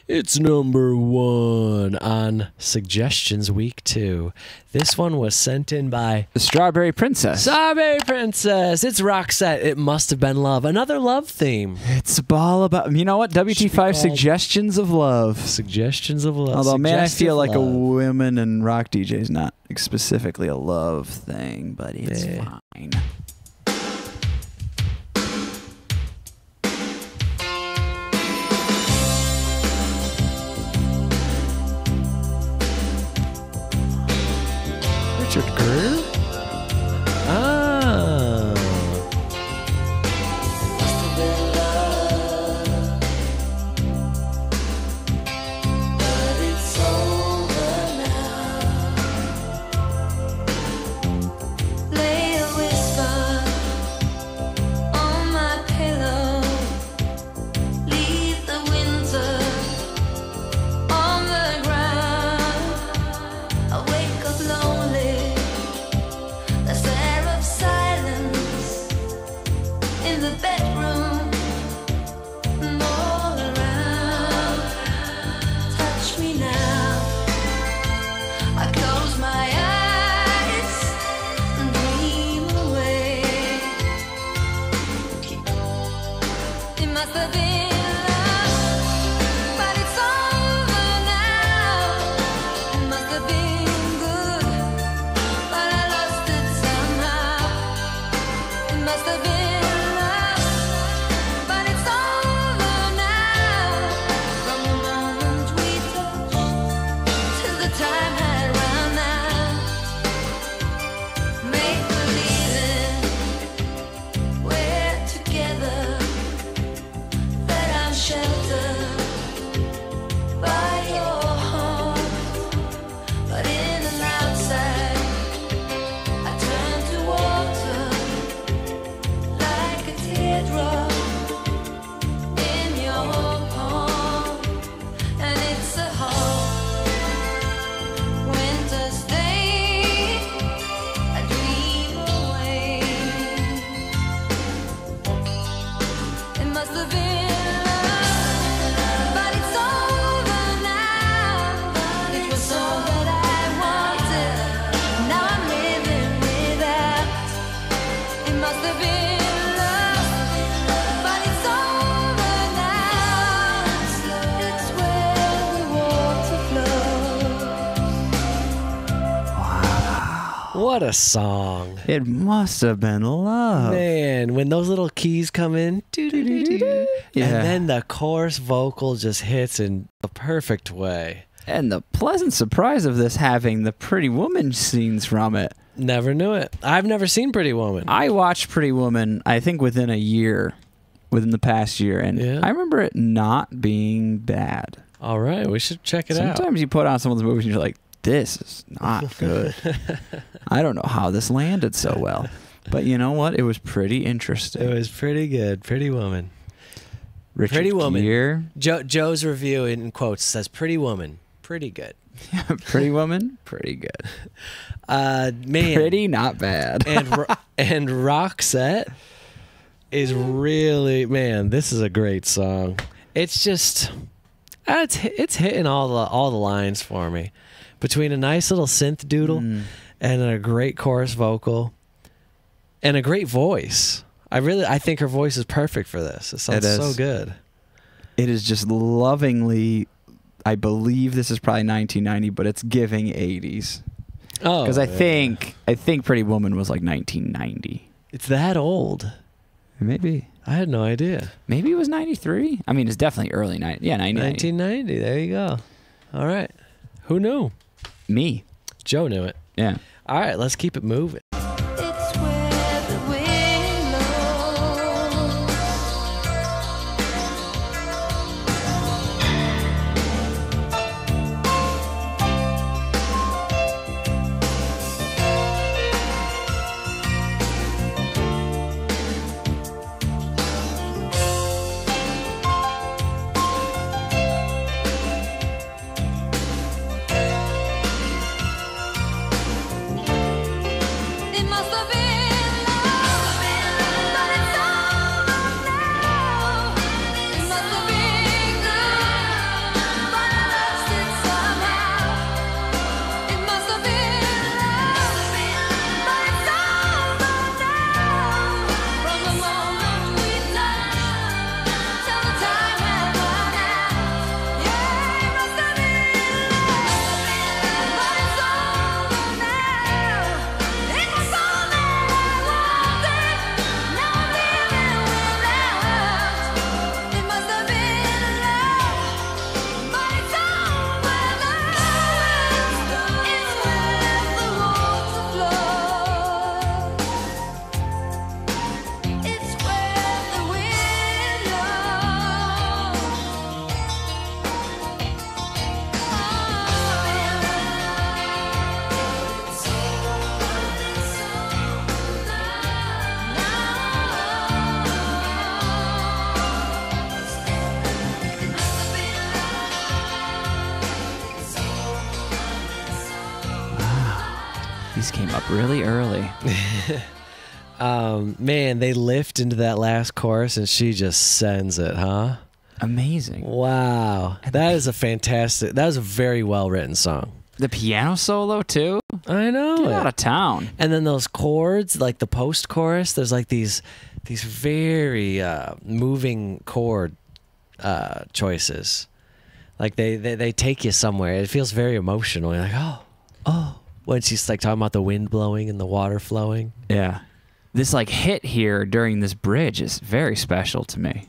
It's number 1 on Suggestions Week 2. This one was sent in by The Strawberry Princess. Strawberry Princess. It's Roxette. It Must Have Been Love. Another love theme. It's all about, you know what? WT5 Suggestions of Love. Suggestions of Love. Although, man, I feel like love. a women and rock DJ is not specifically a love thing, but it's fine. Richard Gere? Ah. What a song. It must have been love. Man, when those little keys come in, and then the chorus vocal just hits in the perfect way. And the pleasant surprise of this having the Pretty Woman scenes from it. Never knew it. I've never seen Pretty Woman. I watched Pretty Woman, I think, within the past year, and I remember it not being bad. All right, we should check it out. Sometimes you put on some of the movies and you're like, this is not good. I don't know how this landed so well. But you know what? It was pretty interesting. It was pretty good. Pretty Woman. Richard Pretty Woman. Gere. Joe's review in quotes says, Pretty Woman, pretty good. Pretty Woman, pretty good. Man. Pretty not bad. and Roxette is really, man, this is a great song. It's just, it's hitting all the lines for me. Between a nice little synth doodle and a great chorus vocal and a great voice. I think her voice is perfect for this. It sounds so good. It is just lovingly, I believe this is probably 1990, but it's giving 80s. Oh. Because I think Pretty Woman was like 1990. It's that old. Maybe. I had no idea. Maybe it was 93. I mean, it's definitely early 90s. Yeah, 1990. There you go. All right. Who knew? Me. Joe knew it. Yeah. All right, let's keep it moving. These came up really early. Man, they lift into that last chorus, and she just sends it, huh? Amazing. Wow. That is a very well-written song. The piano solo, too? I know. Get out of town. And then those chords, like the post-chorus, there's like these very moving chord choices. Like they take you somewhere. It feels very emotional. You're like, oh. When she's like talking about the wind blowing and the water flowing. Yeah. This like hit here during this bridge is very special to me.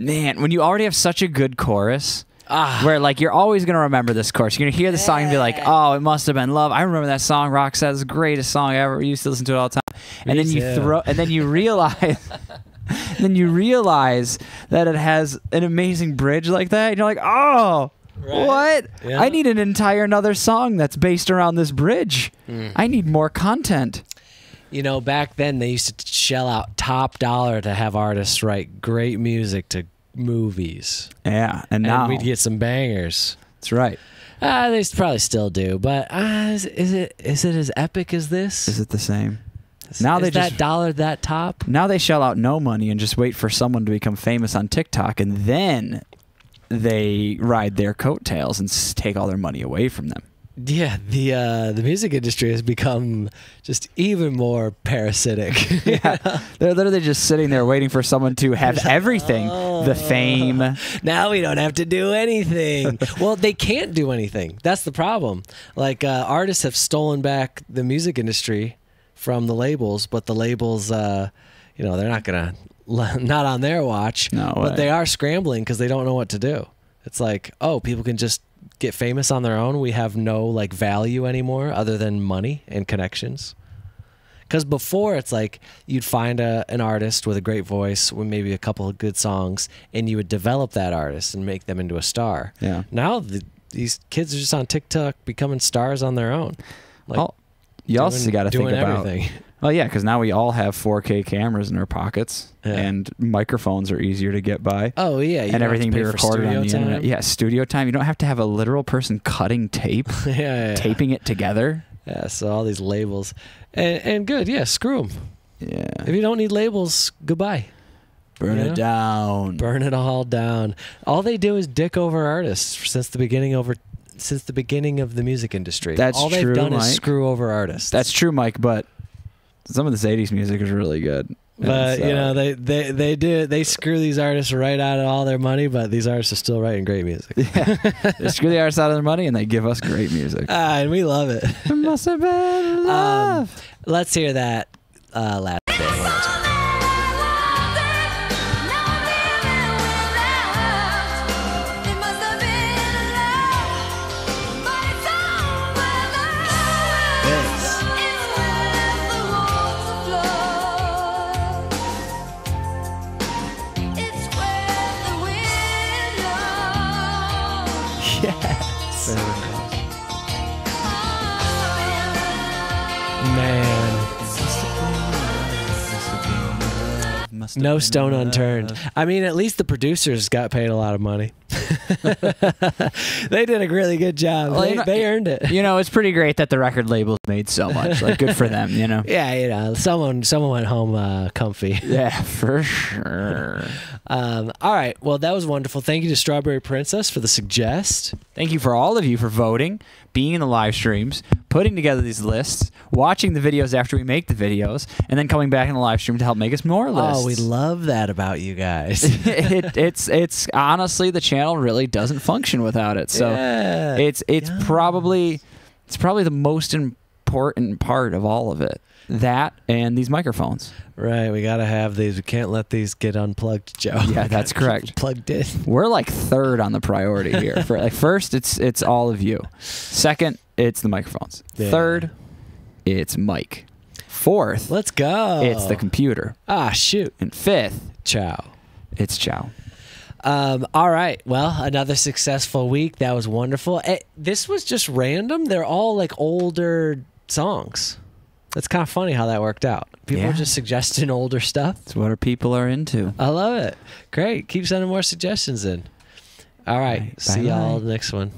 Man, when you already have such a good chorus, where like you're always gonna remember this chorus. You're gonna hear the song and be like, "Oh, it must have been love." I remember that song. Roxette is the greatest song ever. We used to listen to it all the time. And then you realize, that it has an amazing bridge like that. And you're like, "Oh, right. What? Yeah. I need another song that's based around this bridge. I need more content." You know, back then they used to shell out top dollar to have artists write great music to movies. Yeah, and now we'd get some bangers. That's right. They probably still do, but is it as epic as this? Is it the same? Is that dollar that top? Now they shell out no money and just wait for someone to become famous on TikTok, and then they ride their coattails and take all their money away from them. Yeah, the music industry has become just even more parasitic. Yeah, they're literally just sitting there waiting for someone to have everything, the fame. Now we don't have to do anything. Well, they can't do anything. That's the problem. Like artists have stolen back the music industry from the labels, but the labels, they're not gonna, not on their watch. No way. But they are scrambling because they don't know what to do. It's like, oh, people can just get famous on their own. We have no like value anymore other than money and connections. Because before it's like you'd find an artist with a great voice with maybe a couple of good songs, and you would develop that artist and make them into a star. Yeah. Now these kids are just on TikTok becoming stars on their own. Like, you also got to think about everything. Well, yeah, because now we all have 4K cameras in our pockets, and microphones are easier to get by. Oh yeah, and everything be recorded on the internet. Yeah, studio time. You don't have to have a literal person cutting tape, taping it together. Yeah, so all these labels, and good. Yeah, screw them. Yeah. If you don't need labels, goodbye. Burn it down. Burn it all down. All they do is dick over artists since the beginning of the music industry. That's all true, they've done Mike. is screw over artists. That's true, Mike. But some of this 80s music is really good. But they screw these artists right out of all their money, but these artists are still writing great music. Yeah. They screw the artists out of their money and they give us great music. And we love it. It must have been love. Let's hear that last bit one more time. Yes. Man. No stone unturned. I mean, at least the producers got paid a lot of money. They did a really good job. Well, they earned it. You know, it's pretty great that the record label made so much. Like, good for them, you know? Yeah, someone went home comfy. Yeah, for sure. All right. Well, that was wonderful. Thank you to Strawberry Princess for the suggest. Thank you for all of you for voting, being in the live streams, putting together these lists, watching the videos after we make the videos, and then coming back in the live stream to help make us more lists. Oh, we love that about you guys. It's honestly, the channel really doesn't function without it. So yeah. it's probably the most important part of all of it. That and these microphones. Right, we gotta have these. We can't let these get unplugged, Joe. Yeah, that's correct. Plugged in. We're like third on the priority here. For like first, it's all of you. Second, it's the microphones. Yeah. Third, it's Mike. Fourth, Let's go. it's the computer. Ah, shoot. And fifth, Ciao. it's Ciao. All right. Well, another successful week. That was wonderful. This was just random. They're all like older songs. It's kind of funny how that worked out. People are just suggesting older stuff. It's what our people are into. I love it. Great. Keep sending more suggestions in. All right. See y'all next one.